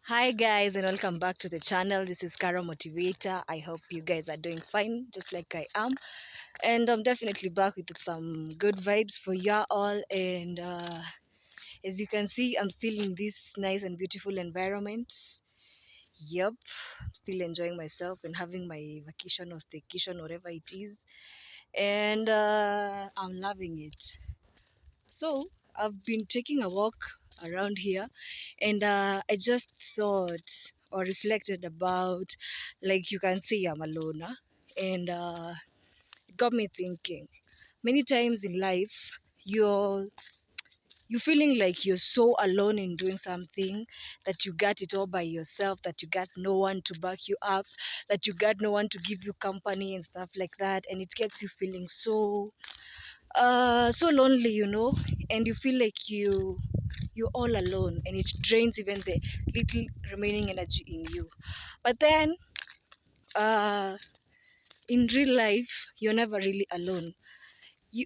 Hi guys, and welcome back to the channel. This is Kara Motivator. I hope you guys are doing fine just like I am, and I'm definitely back with some good vibes for you all. And as you can see, I'm still in this nice and beautiful environment. Yep, I'm still enjoying myself and having my vacation or staycation, whatever it is, and I'm loving it. So I've been taking a walk around here, and I just thought or reflected about, like you can see, I'm alone, and it got me thinking. Many times in life, you feeling like you're so alone in doing something, that you got it all by yourself, that you got no one to back you up, that you got no one to give you company and stuff like that, and it gets you feeling so lonely, and you feel like you're all alone, and it drains even the little remaining energy in you. But then uh in real life, you're never really alone.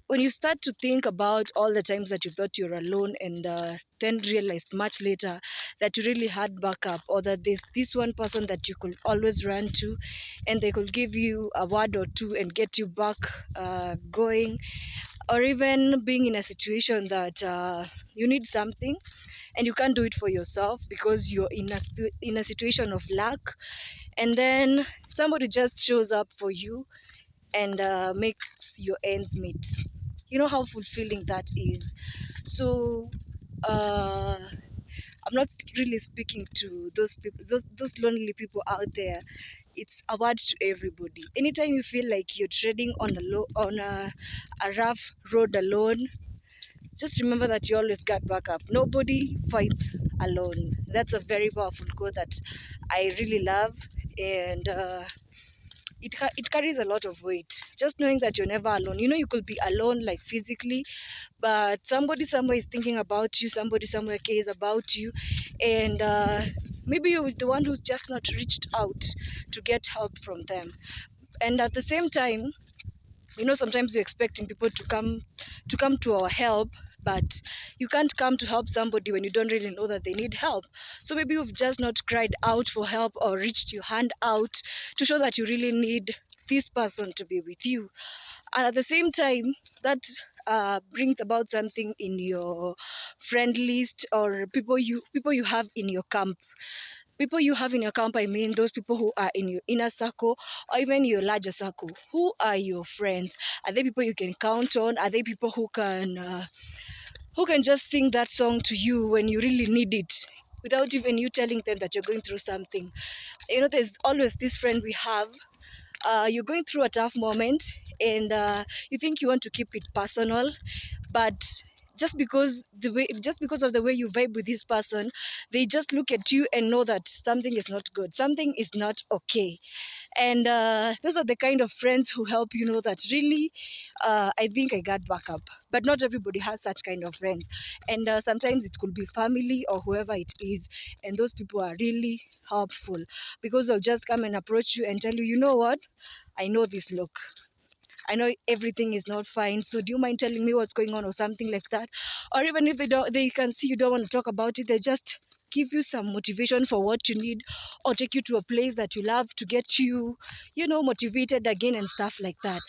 When you start to think about all the times that you thought you're alone, and then realized much later that you really had backup, or that there's this one person that you could always run to, and they could give you a word or two and get you back going, or even being in a situation that you need something and you can't do it for yourself because you're in a situation of lack, and then somebody just shows up for you and makes your ends meet. You know how fulfilling that is. So I'm not really speaking to those people, those lonely people out there. It's a word to everybody. Anytime you feel like you're treading on a rough road alone, just remember that you always got backup. Nobody fights alone. That's a very powerful quote that I really love, and it carries a lot of weight. Just knowing that you're never alone. You could be alone, like physically, but somebody somewhere is thinking about you. Somebody somewhere cares about you, and maybe you're the one who's just not reached out to get help from them. And at the same time, sometimes we're expecting people to come to our help, but you can't come to help somebody when you don't really know that they need help. So maybe you've just not cried out for help or reached your hand out to show that you really need this person to be with you. And at the same time, that brings about something in your friend list, or people you have in your camp. People you have in your camp, I mean those people who are in your inner circle or even your larger circle. Who are your friends? Are they people you can count on? Are they people who can just sing that song to you when you really need it, without even you telling them that you're going through something? There's always this friend we have. You're going through a tough moment, and you think you want to keep it personal, but just because of the way you vibe with this person, they just look at you and know that something is not good, something is not okay. And those are the kind of friends who help you know that really, I think I got backup. But not everybody has such kind of friends, and sometimes it could be family or whoever it is, and those people are really helpful, because they'll just come and approach you and tell you, you know what, I know this look, I know everything is not fine, so do you mind telling me what's going on, or something like that. Or even if they can see you don't want to talk about it, they just give you some motivation for what you need, or take you to a place that you love to get you, motivated again and stuff like that.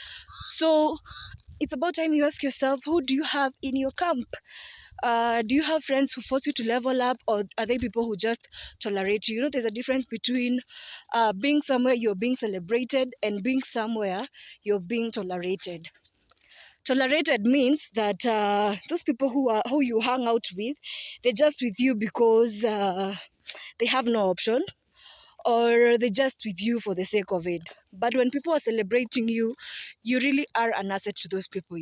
So it's about time you ask yourself, who do you have in your camp? Do you have friends who force you to level up, or are they people who just tolerate you? There's a difference between being somewhere you're being celebrated and being somewhere you're being tolerated. Tolerated means that those people who you hang out with, they're just with you because they have no option, or they're just with you for the sake of it. But when people are celebrating you, you really are an asset to those people.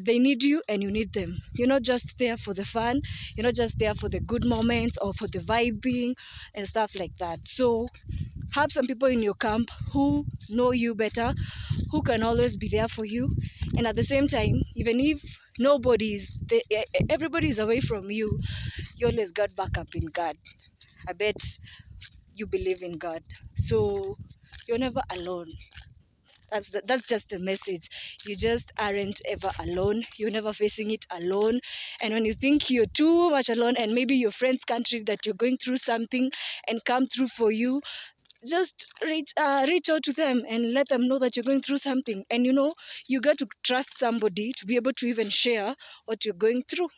They need you and you need them. You're not just there for the fun, you're not just there for the good moments or for the vibing and stuff like that. So have some people in your camp who know you better, who can always be there for you. And at the same time, even if everybody is away from you, you always got backup in God. I bet you believe in God, so you're never alone. That's just the message. You just aren't ever alone. You're never facing it alone. And when you think you're too much alone, and maybe your friends can't read that you're going through something and come through for you, just reach out to them and let them know that you're going through something. And you got to trust somebody to be able to even share what you're going through.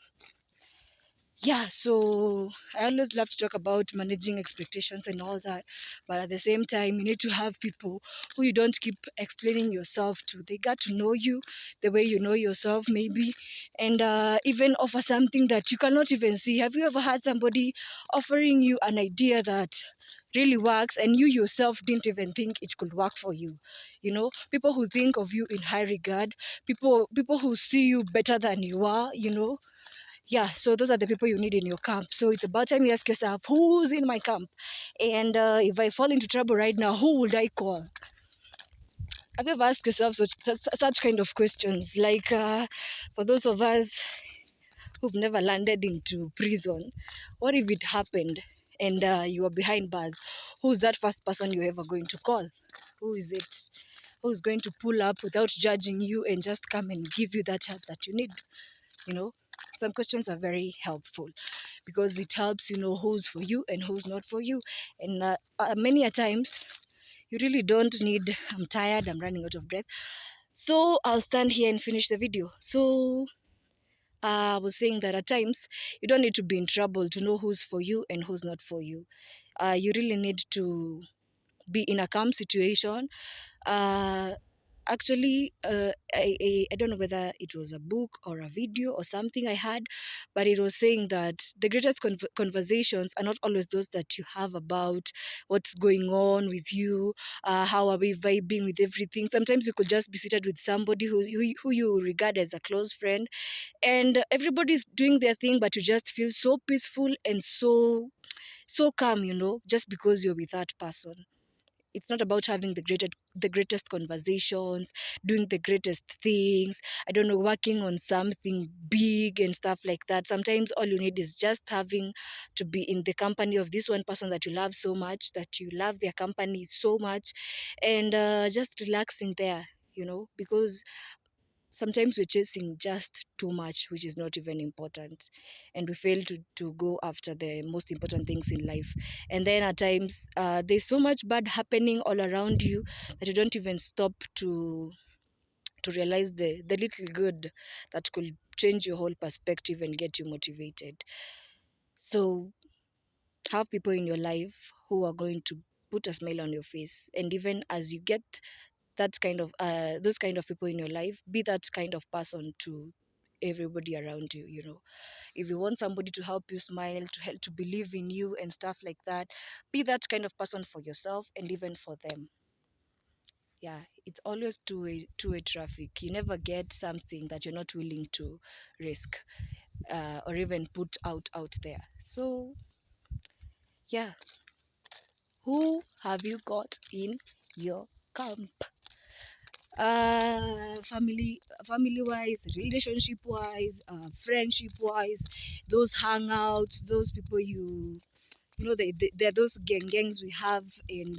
Yeah, so I always love to talk about managing expectations and all that, but at the same time, you need to have people who you don't keep explaining yourself to. They got to know you the way you know yourself, maybe, and even offer something that you cannot even see. Have you ever had somebody offering you an idea that really works and you yourself didn't even think it could work for you? People who think of you in high regard, people who see you better than you are. Yeah, so those are the people you need in your camp. So it's about time you ask yourself, who's in my camp? And if I fall into trouble right now, who would I call? Have you ever asked yourself such kind of questions? Like, for those of us who've never landed into prison, what if it happened and you are behind bars? Who's that first person you're ever going to call? Who is it? Who's going to pull up without judging you and just come and give you that help that you need? Some questions are very helpful because it helps you know who's for you and who's not for you. And many a times you really don't need, I'm tired, I'm running out of breath, so I'll stand here and finish the video. So I was saying that at times you don't need to be in trouble to know who's for you and who's not for you. You really need to be in a calm situation. uh, Actually, I don't know whether it was a book or a video or something I had, but it was saying that the greatest conversations are not always those that you have about what's going on with you, how are we vibing with everything. Sometimes you could just be seated with somebody who you regard as a close friend, and everybody's doing their thing, but you just feel so peaceful and so calm, just because you're with that person. It's not about having the greatest conversations, doing the greatest things, I don't know, working on something big and stuff like that. Sometimes all you need is just having to be in the company of this one person that you love so much, that you love their company so much, and just relaxing there, because sometimes we're chasing just too much, which is not even important, and we fail to go after the most important things in life. And then at times, there's so much bad happening all around you that you don't even stop to realize the little good that could change your whole perspective and get you motivated. So have people in your life who are going to put a smile on your face, and even as you get that kind of those kind of people in your life, be that kind of person to everybody around you. If you want somebody to help you smile, to help, to believe in you and stuff like that, be that kind of person for yourself and even for them. Yeah, it's always two-way traffic. You never get something that you're not willing to risk, or even put out there. So yeah, who have you got in your camp? Family wise, relationship wise, friendship wise, those hangouts, those people they're those gangs we have. And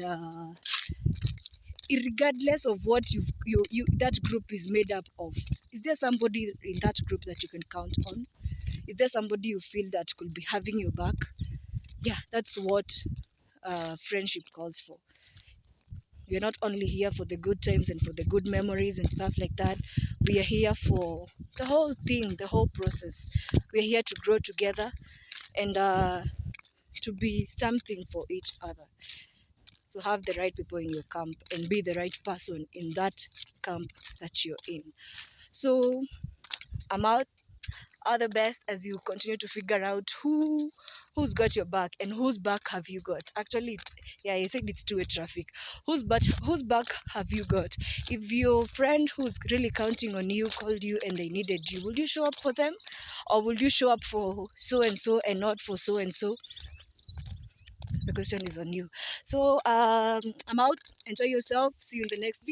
regardless of what you that group is made up of, is there somebody in that group that you can count on? Is there somebody you feel that could be having your back? Yeah, that's what friendship calls for. We're not only here for the good times and for the good memories and stuff like that. We are here for the whole thing, the whole process. We're here to grow together and to be something for each other. So have the right people in your camp and be the right person in that camp that you're in. So I'm out. All the best as you continue to figure out who's got your back and whose back have you got. Actually, yeah, I said it's two-way traffic. Whose back have you got? If your friend who's really counting on you called you and they needed you, will you show up for them, or will you show up for so and so and not for so and so? The question is on you. So I'm out. Enjoy yourself. See you in the next video.